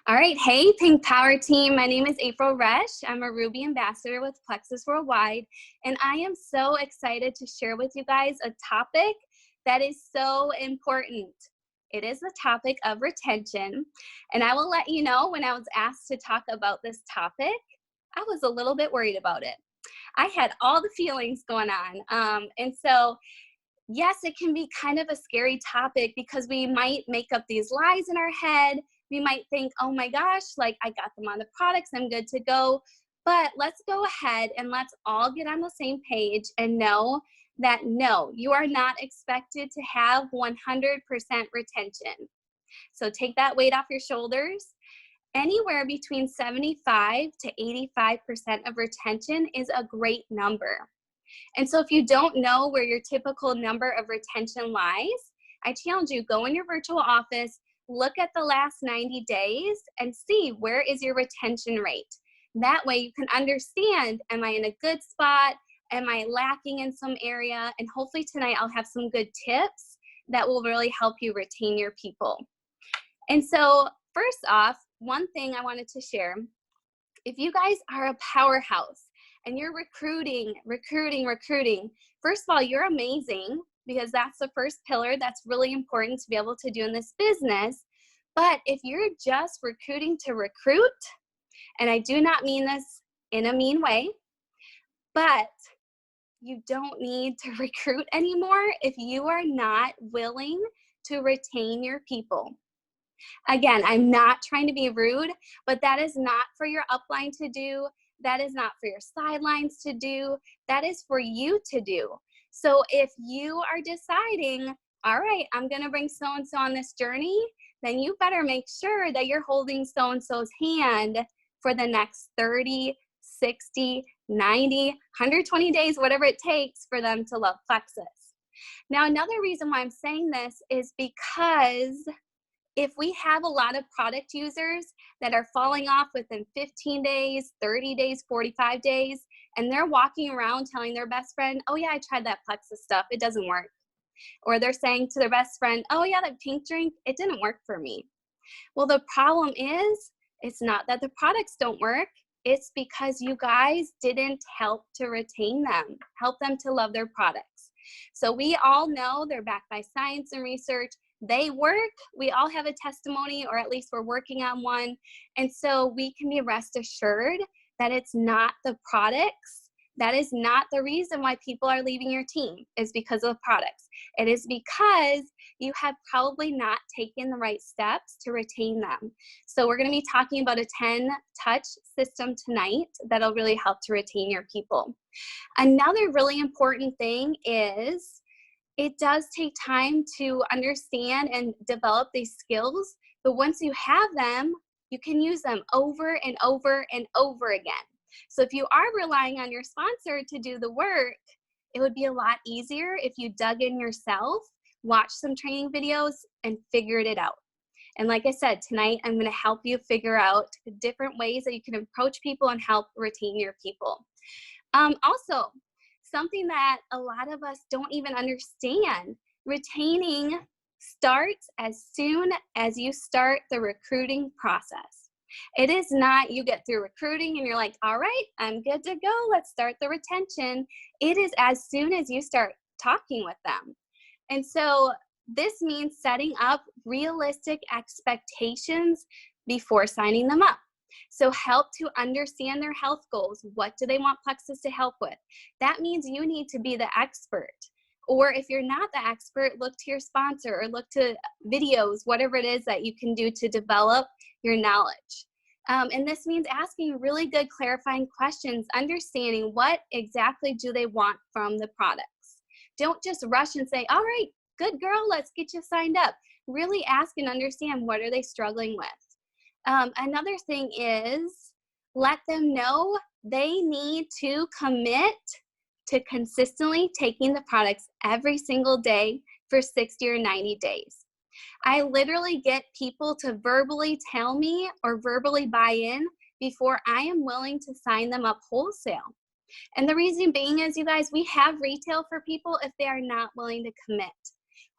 All right. Hey, Pink Power team. My name is April Resch. I'm a Ruby ambassador with Plexus Worldwide, and I am so excited to share with you guys a topic that is so important. It is the topic of retention, and I will let you know when I was asked to talk about this topic, I was a little bit worried about it. I had all the feelings going on. Yes, it can be kind of a scary topic because we might make up these lies in our head. We might think, oh my gosh, like I got them on the products, I'm good to go. But let's go ahead and let's all get on the same page and know that no, you are not expected to have 100% retention. So take that weight off your shoulders. Anywhere between 75 to 85% of retention is a great number. And so if you don't know where your typical number of retention lies, I challenge you, go in your virtual office, look at the last 90 days and see where is your retention rate. That way you can understand, am I in a good spot? Am I lacking in some area? And hopefully tonight I'll have some good tips that will really help you retain your people. And so first off, one thing I wanted to share, if you guys are a powerhouse, and you're recruiting, first of all, you're amazing because that's the first pillar that's really important to be able to do in this business. But if you're just recruiting to recruit, and I do not mean this in a mean way, but you don't need to recruit anymore if you are not willing to retain your people. Again, I'm not trying to be rude, but that is not for your upline to do. That is not for your sidelines to do. That is for you to do. So if you are deciding, all right, I'm going to bring so-and-so on this journey, then you better make sure that you're holding so-and-so's hand for the next 30, 60, 90, 120 days, whatever it takes for them to love Plexus. Now, another reason why I'm saying this is because if we have a lot of product users that are falling off within 15 days, 30 days, 45 days, and they're walking around telling their best friend, oh yeah, I tried that Plexus stuff, it doesn't work. Or they're saying to their best friend, oh yeah, that pink drink, it didn't work for me. Well, the problem is, it's not that the products don't work, it's because you guys didn't help to retain them, help them to love their products. So we all know they're backed by science and research. They work. We all have a testimony, or at least we're working on one. And so we can be rest assured that it's not the products. That is not the reason why people are leaving your team, is because of products. It is because you have probably not taken the right steps to retain them. So we're going to be talking about a 10-touch system tonight that'll really help to retain your people. Another really important thing is, it does take time to understand and develop these skills, but once you have them, you can use them over and over and over again. So if you are relying on your sponsor to do the work, it would be a lot easier if you dug in yourself, watched some training videos, and figured it out. And like I said, tonight I'm going to help you figure out different ways that you can approach people and help retain your people. Also, something that a lot of us don't even understand, retaining starts as soon as you start the recruiting process. It is not you get through recruiting and you're like, all right, I'm good to go, let's start the retention. It is as soon as you start talking with them. And so this means setting up realistic expectations before signing them up. So help to understand their health goals. What do they want Plexus to help with? That means you need to be the expert. Or if you're not the expert, look to your sponsor or look to videos, whatever it is that you can do to develop your knowledge. And this means asking really good clarifying questions, understanding what exactly do they want from the products. Don't just rush and say, all right, good girl, let's get you signed up. Really ask and understand, what are they struggling with? Another thing is, let them know they need to commit to consistently taking the products every single day for 60 or 90 days. I literally get people to verbally tell me or verbally buy in before I am willing to sign them up wholesale. And the reason being is, you guys, we have retail for people if they are not willing to commit.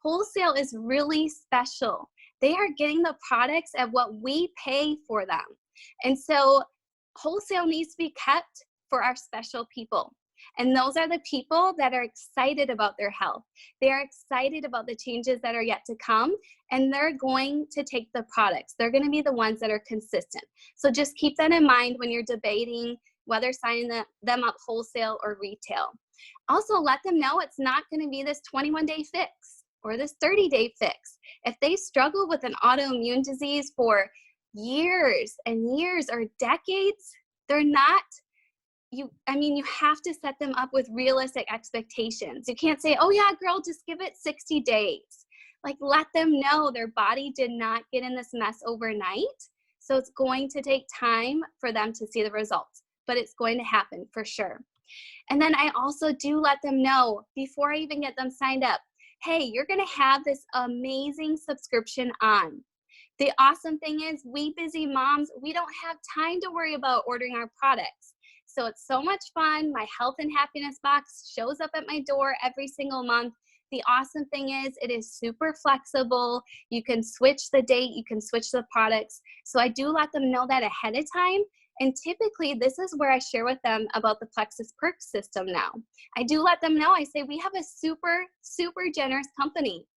Wholesale is really special. they are getting the products at what we pay for them. And so wholesale needs to be kept for our special people. And those are the people that are excited about their health. They are excited about the changes that are yet to come, and they're going to take the products. They're going to be the ones that are consistent. So just keep that in mind when you're debating whether signing them up wholesale or retail. Also, let them know it's not going to be this 21-day fix or this 30-day fix. If they struggle with an autoimmune disease for years and years or decades, they're not, you have to set them up with realistic expectations. You can't say, oh yeah, girl, just give it 60 days. Like, let them know their body did not get in this mess overnight. So it's going to take time for them to see the results, but it's going to happen for sure. And then I also do let them know before I even get them signed up, hey, you're going to have this amazing subscription on. The awesome thing is, we busy moms, we don't have time to worry about ordering our products. So it's so much fun. My health and happiness box shows up at my door every single month. The awesome thing is, it is super flexible. You can switch the date, you can switch the products. So I do let them know that ahead of time. And typically, this is where I share with them about the Plexus Perks system now. I do let them know, I say, we have a super, super generous company.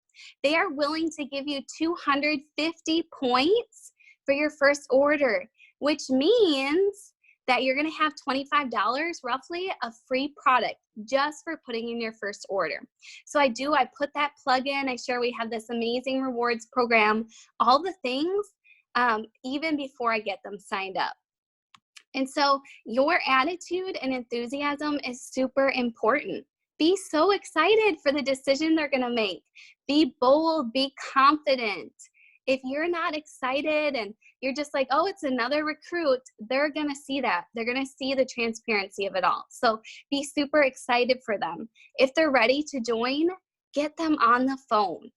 They are willing to give you 250 points for your first order, which means that you're going to have $25 roughly of free product just for putting in your first order. So I put that plug in. I share we have this amazing rewards program, all the things, even before I get them signed up. And so your attitude and enthusiasm is super important. Be so excited for the decision they're going to make. Be bold, be confident. If you're not excited and you're just like, oh, it's another recruit, they're going to see that. They're going to see the transparency of it all. So be super excited for them. If they're ready to join, get them on the phone.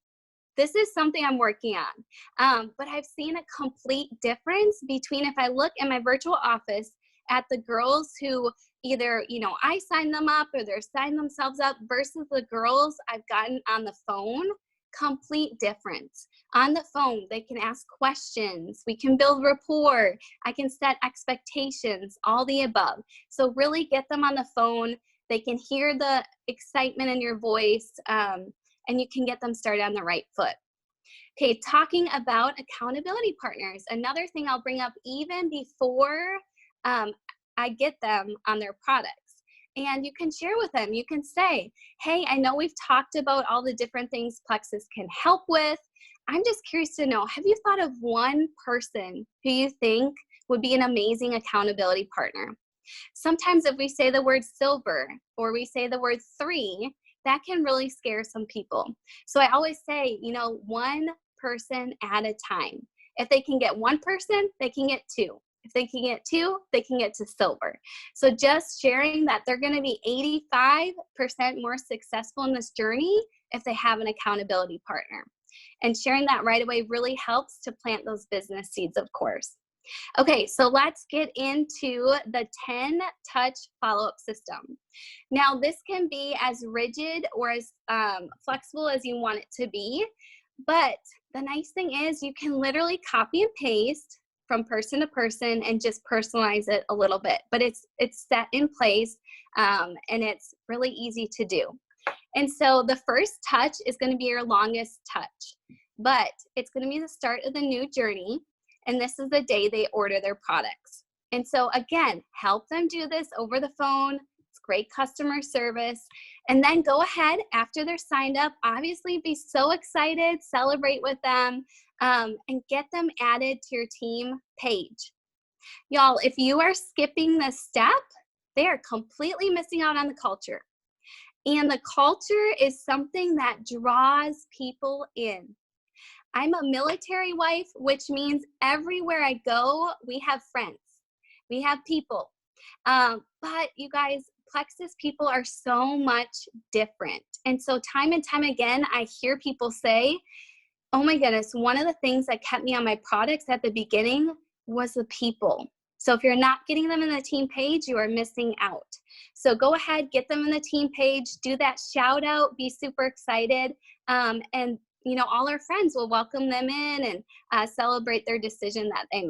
This is something I'm working on. But I've seen a complete difference between if I look in my virtual office at the girls who either, I sign them up or they're signing themselves up versus the girls I've gotten on the phone. Complete difference. On the phone, they can ask questions. We can build rapport. I can set expectations, all the above. So really get them on the phone. They can hear the excitement in your voice, and you can get them started on the right foot. Okay, talking about accountability partners. Another thing I'll bring up even before I get them on their products. And you can share with them. You can say, hey, I know we've talked about all the different things Plexus can help with. I'm just curious to know, have you thought of one person who you think would be an amazing accountability partner? Sometimes if we say the word silver or we say the word 3, that can really scare some people. So I always say, one person at a time. If they can get one person, they can get 2. If they can get 2, they can get to silver. So just sharing that they're going to be 85% more successful in this journey if they have an accountability partner. And sharing that right away really helps to plant those business seeds, of course. Okay, so let's get into the 10-touch follow-up system. Now, this can be as rigid or as flexible as you want it to be, but the nice thing is you can literally copy and paste from person to person and just personalize it a little bit, but it's set in place, and it's really easy to do. And so the first touch is going to be your longest touch, but it's going to be the start of the new journey, and this is the day they order their products. And so again, help them do this over the phone. It's great customer service. And then go ahead after they're signed up, obviously be so excited, celebrate with them, and get them added to your team page. Y'all, if you are skipping this step, they are completely missing out on the culture. And the culture is something that draws people in. I'm a military wife, which means everywhere I go, we have friends. We have people. But you guys, Plexus people are so much different. And so time and time again, I hear people say, oh my goodness, one of the things that kept me on my products at the beginning was the people. So if you're not getting them in the team page, you are missing out. So go ahead, get them in the team page, do that shout out, be super excited. And all our friends will welcome them in and celebrate their decision that they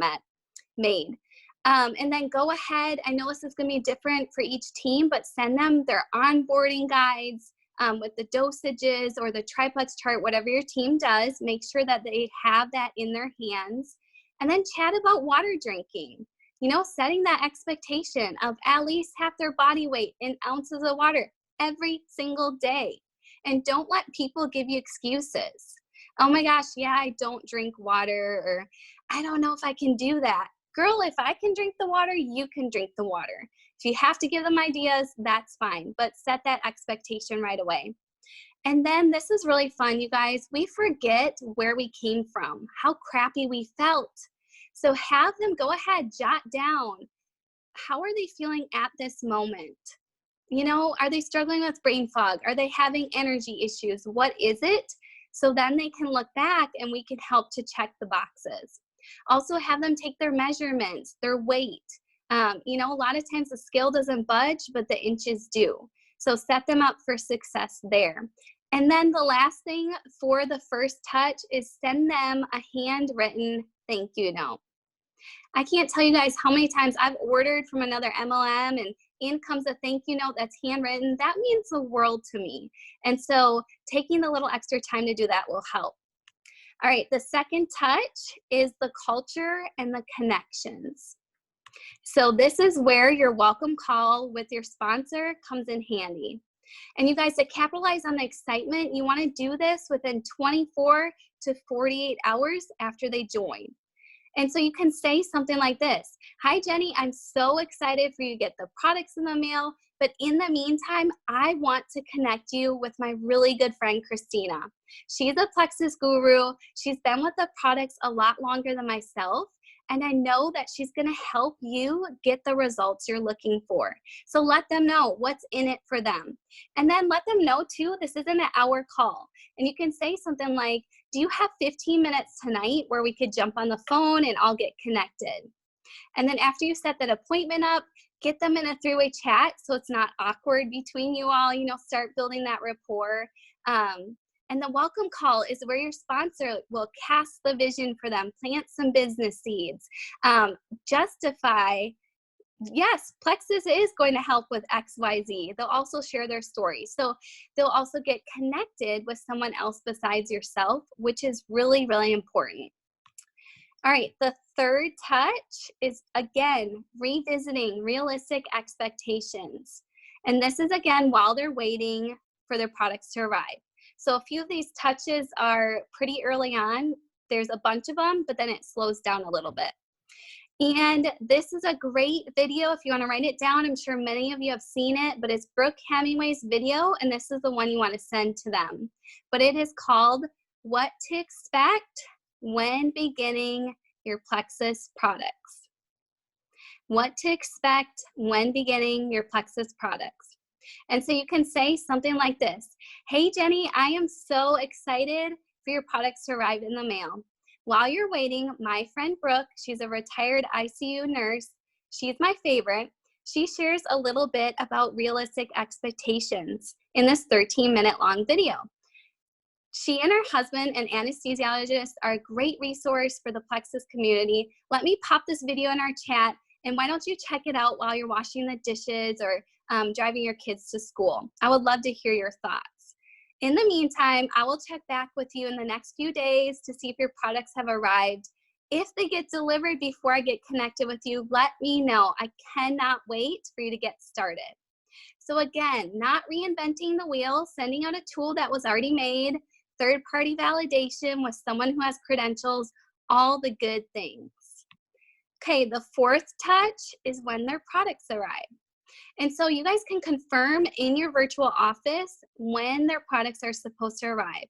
made. And then go ahead. I know this is going to be different for each team, but send them their onboarding guides with the dosages or the triplex chart, whatever your team does. Make sure that they have that in their hands. And then chat about water drinking. Setting that expectation of at least half their body weight in ounces of water every single day. And don't let people give you excuses. Oh my gosh, yeah, I don't drink water, or I don't know if I can do that. Girl, if I can drink the water, you can drink the water. If you have to give them ideas, that's fine, but set that expectation right away. And then this is really fun, you guys. We forget where we came from, how crappy we felt. So have them go ahead, jot down, how are they feeling at this moment? Are they struggling with brain fog? Are they having energy issues? What is it? So then they can look back and we can help to check the boxes. Also have them take their measurements, their weight. A lot of times the scale doesn't budge, but the inches do. So set them up for success there. And then the last thing for the first touch is send them a handwritten thank you note. I can't tell you guys how many times I've ordered from another MLM and in comes a thank you note that's handwritten. That means the world to me. And so taking the little extra time to do that will help. All right, the second touch is the culture and the connections. So this is where your welcome call with your sponsor comes in handy. And you guys, to capitalize on the excitement, you want to do this within 24 to 48 hours after they join. And so you can say something like this: hi, Jenny, I'm so excited for you to get the products in the mail. But in the meantime, I want to connect you with my really good friend, Christina. She's a Plexus guru. She's been with the products a lot longer than myself. And I know that she's going to help you get the results you're looking for. So let them know what's in it for them. And then let them know too, this isn't an hour call. And you can say something like, do you have 15 minutes tonight where we could jump on the phone and I'll get connected? And then after you set that appointment up, get them in a three-way chat so it's not awkward between you all, start building that rapport. And the welcome call is where your sponsor will cast the vision for them, plant some business seeds, justify, yes, Plexus is going to help with XYZ. They'll also share their story. So they'll also get connected with someone else besides yourself, which is really, really important. All right, the third touch is, again, revisiting realistic expectations. And this is, again, while they're waiting for their products to arrive. So a few of these touches are pretty early on. There's a bunch of them, but then it slows down a little bit. And this is a great video if you want to write it down. I'm sure many of you have seen it, but it's Brooke Hemingway's video, and this is the one you want to send to them. But it is called What to Expect When Beginning Your Plexus Products. What to expect when beginning your Plexus products. And so you can say something like this: hey, Jenny, I am so excited for your products to arrive in the mail. While you're waiting, my friend Brooke, she's a retired ICU nurse. She's my favorite. She shares a little bit about realistic expectations in this 13-minute long video. She and her husband, an anesthesiologist, are a great resource for the Plexus community. Let me pop this video in our chat, and why don't you check it out while you're washing the dishes or driving your kids to school. I would love to hear your thoughts. In the meantime, I will check back with you in the next few days to see if your products have arrived. If they get delivered before I get connected with you, let me know. I cannot wait for you to get started. So again, not reinventing the wheel, sending out a tool that was already made, third-party validation with someone who has credentials, all the good things. Okay, the fourth touch is when their products arrive. And so you guys can confirm in your virtual office when their products are supposed to arrive.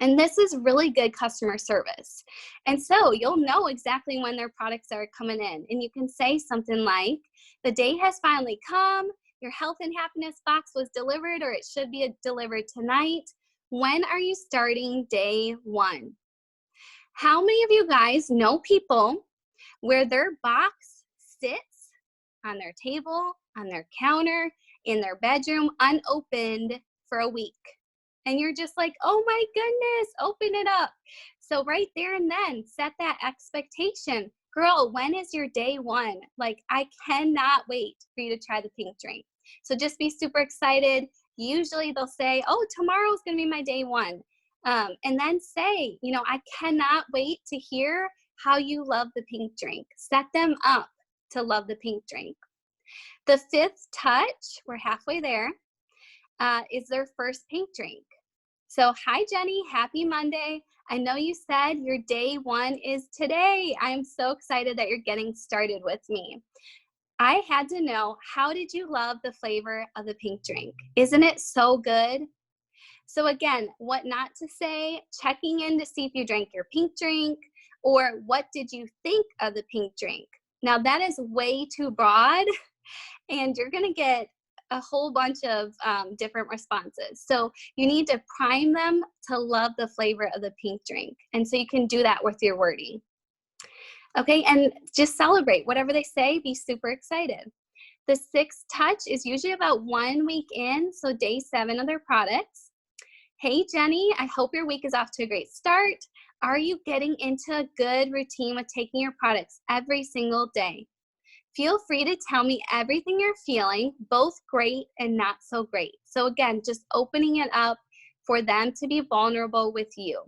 And this is really good customer service. And so you'll know exactly when their products are coming in. And you can say something like, the day has finally come, your health and happiness box was delivered, or it should be delivered tonight. When are you starting day one? How many of you guys know people where their box sits on their table, on their counter, in their bedroom, unopened for a week? And you're just like, oh my goodness, open it up. So right there and then set that expectation. Girl, when is your day one? Like, I cannot wait for you to try the pink drink. So just be super excited. Usually they'll say, oh, tomorrow's going to be my day one. And then say, you know, I cannot wait to hear how you love the pink drink. Set them up to love the pink drink. The fifth touch, we're halfway there, is their first pink drink. So hi, Jenny, happy Monday. I know you said your day one is today. I'm so excited that you're getting started with me. I had to know, how did you love the flavor of the pink drink? Isn't it so good? So again, what not to say, checking in to see if you drank your pink drink, or what did you think of the pink drink? Now that is way too broad, and you're gonna get a whole bunch of different responses. So you need to prime them to love the flavor of the pink drink. And so you can do that with your wording. Okay, and just celebrate. Whatever they say, be super excited. The sixth touch is usually about 1 week in, so day 7 of their products. Hey, Jenny, I hope your week is off to a great start. Are you getting into a good routine with taking your products every single day? Feel free to tell me everything you're feeling, both great and not so great. So again, just opening it up for them to be vulnerable with you.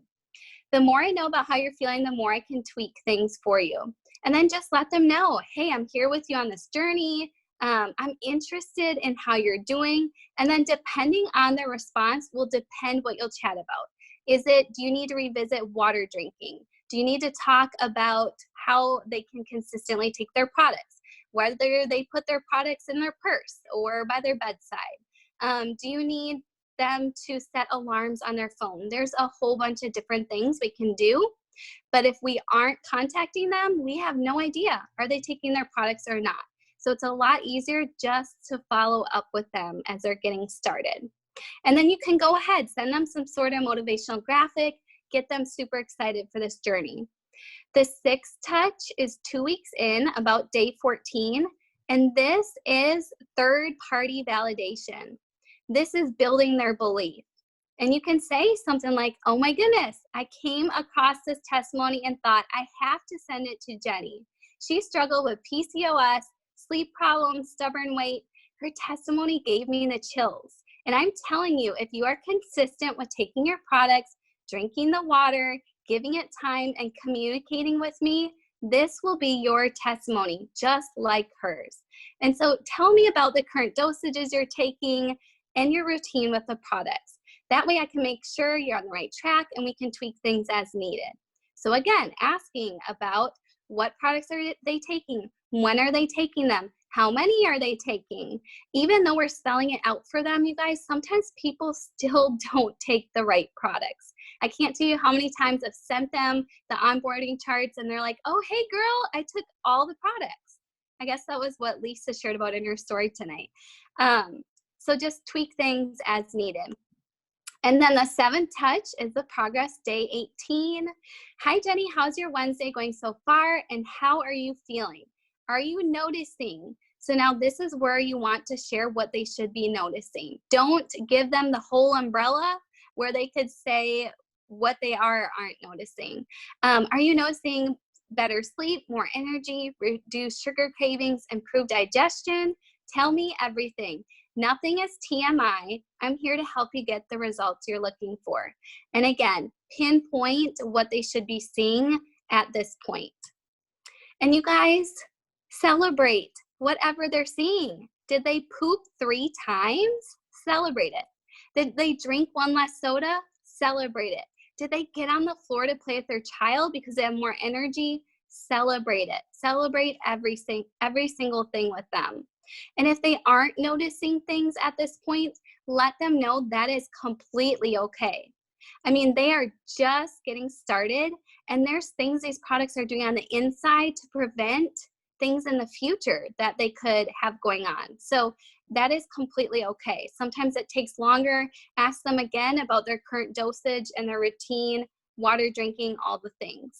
The more I know about how you're feeling, the more I can tweak things for you. And then just let them know, hey, I'm here with you on this journey. I'm interested in how you're doing. And then depending on their response will depend what you'll chat about. Do you need to revisit water drinking? Do you need to talk about how they can consistently take their products? Whether they put their products in their purse or by their bedside. Do you need them to set alarms on their phone? There's a whole bunch of different things we can do. But if we aren't contacting them, we have no idea. Are they taking their products or not? So it's a lot easier just to follow up with them as they're getting started. And then you can go ahead, send them some sort of motivational graphic, get them super excited for this journey. The sixth touch is 2 weeks in, about day 14, and this is third-party validation. This is building their belief. And you can say something like, oh my goodness, I came across this testimony and thought I have to send it to Jenny. She struggled with PCOS, sleep problems, stubborn weight. Her testimony gave me the chills. And I'm telling you, if you are consistent with taking your products, drinking the water, giving it time, and communicating with me, this will be your testimony, just like hers. And so tell me about the current dosages you're taking and your routine with the products. That way I can make sure you're on the right track and we can tweak things as needed. So again, asking about what products are they taking? When are they taking them? How many are they taking? Even though we're spelling it out for them, you guys, sometimes people still don't take the right products. I can't tell you how many times I've sent them the onboarding charts and they're like, oh, hey girl, I took all the products. I guess that was what Lisa shared about in her story tonight. So just tweak things as needed. And then the seventh touch is the progress, day 18. Hi, Jenny, how's your Wednesday going so far? And how are you feeling? Are you noticing? So now this is where you want to share what they should be noticing. Don't give them the whole umbrella where they could say what they are or aren't noticing. Are you noticing better sleep, more energy, reduced sugar cravings, improved digestion? Tell me everything. Nothing is TMI. I'm here to help you get the results you're looking for. And again, pinpoint what they should be seeing at this point. And you guys, celebrate whatever they're seeing. Did they poop 3 times? Celebrate it. Did they drink 1 less soda? Celebrate it. Did they get on the floor to play with their child because they have more energy? Celebrate it. Celebrate every single thing with them. And if they aren't noticing things at this point, let them know that is completely okay. I mean, they are just getting started, and there's things these products are doing on the inside to prevent things in the future that they could have going on. So that is completely okay. Sometimes it takes longer. Ask them again about their current dosage and their routine, water drinking, all the things.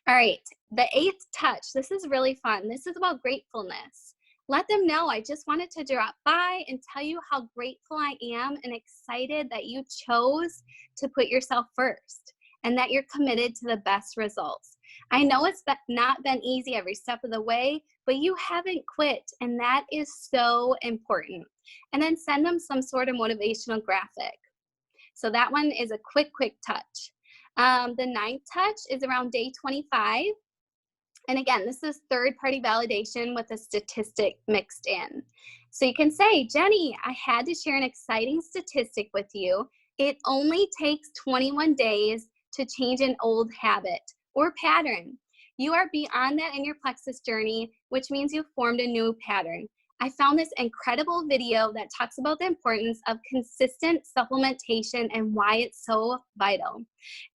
All right, the 8th touch. This is really fun. This is about gratefulness. Let them know I just wanted to drop by and tell you how grateful I am and excited that you chose to put yourself first and that you're committed to the best results. I know it's not been easy every step of the way, but you haven't quit, and that is so important. And then send them some sort of motivational graphic. So that one is a quick touch. The ninth touch is around day 25. And again, this is third-party validation with a statistic mixed in. So you can say, Jenny, I had to share an exciting statistic with you. It only takes 21 days to change an old habit or pattern. You are beyond that in your Plexus journey, which means you've formed a new pattern. I found this incredible video that talks about the importance of consistent supplementation and why it's so vital.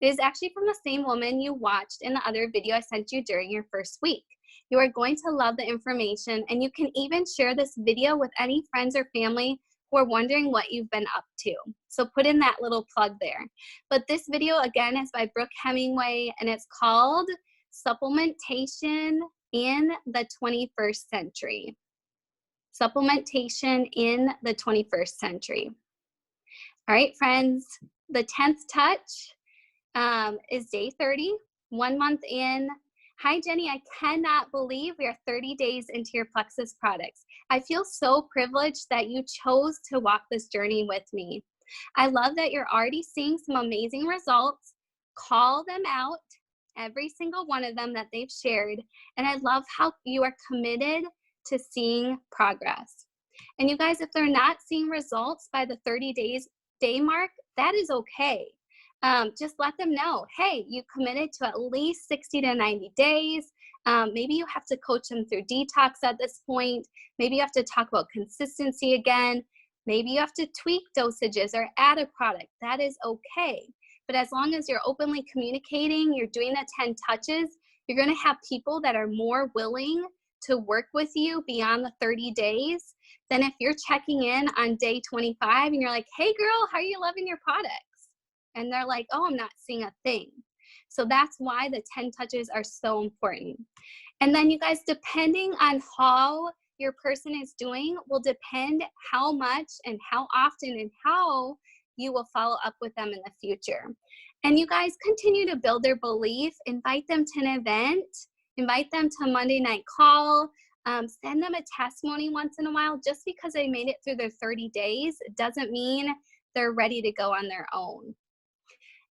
It is actually from the same woman you watched in the other video I sent you during your first week. You are going to love the information, and you can even share this video with any friends or family who are wondering what you've been up to. So put in that little plug there. But this video, again, is by Brooke Hemingway, and it's called Supplementation in the 21st Century. Supplementation in the 21st Century. All right, friends, the 10th touch is day 30, 1 month in. Hi, Jenny, I cannot believe we are 30 days into your Plexus products. I feel so privileged that you chose to walk this journey with me. I love that you're already seeing some amazing results. Call them out, every single one of them that they've shared. And I love how you are committed to seeing progress. And you guys, if they're not seeing results by the 30 day mark, that is okay. Just let them know, hey, you committed to at least 60 to 90 days. Maybe you have to coach them through detox at this point. Maybe you have to talk about consistency again. Maybe you have to tweak dosages or add a product. That is okay. But as long as you're openly communicating, you're doing the 10 touches, you're going to have people that are more willing to work with you beyond the 30 days than if you're checking in on day 25 and you're like, hey girl, how are you loving your products? And they're like, oh, I'm not seeing a thing. So that's why the 10 touches are so important. And then you guys, depending on how your person is doing will depend how much and how often and how you will follow up with them in the future. And you guys continue to build their belief, invite them to an event, invite them to a Monday night call, send them a testimony once in a while. Just because they made it through their 30 days doesn't mean they're ready to go on their own.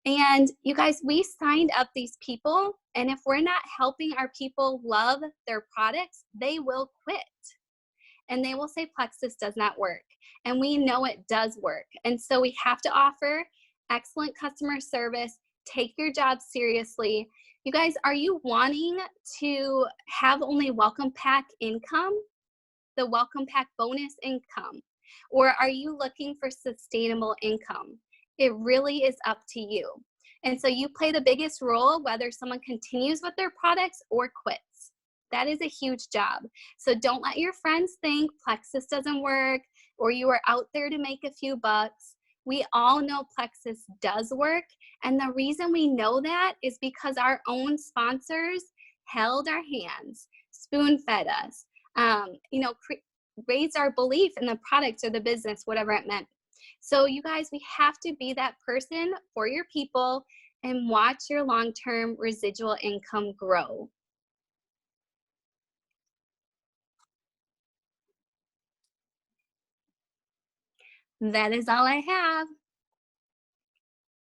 And you guys, we signed up these people, and if we're not helping our people love their products, they will quit. And they will say Plexus does not work. And we know it does work. And so we have to offer excellent customer service, take your job seriously. You guys, are you wanting to have only welcome pack income, the welcome pack bonus income? Or are you looking for sustainable income? It really is up to you. And so you play the biggest role whether someone continues with their products or quits. That is a huge job. So don't let your friends think Plexus doesn't work or you are out there to make a few bucks. We all know Plexus does work. And the reason we know that is because our own sponsors held our hands, spoon-fed us, raised our belief in the product or the business, whatever it meant. So you guys, we have to be that person for your people and watch your long-term residual income grow. That is all I have.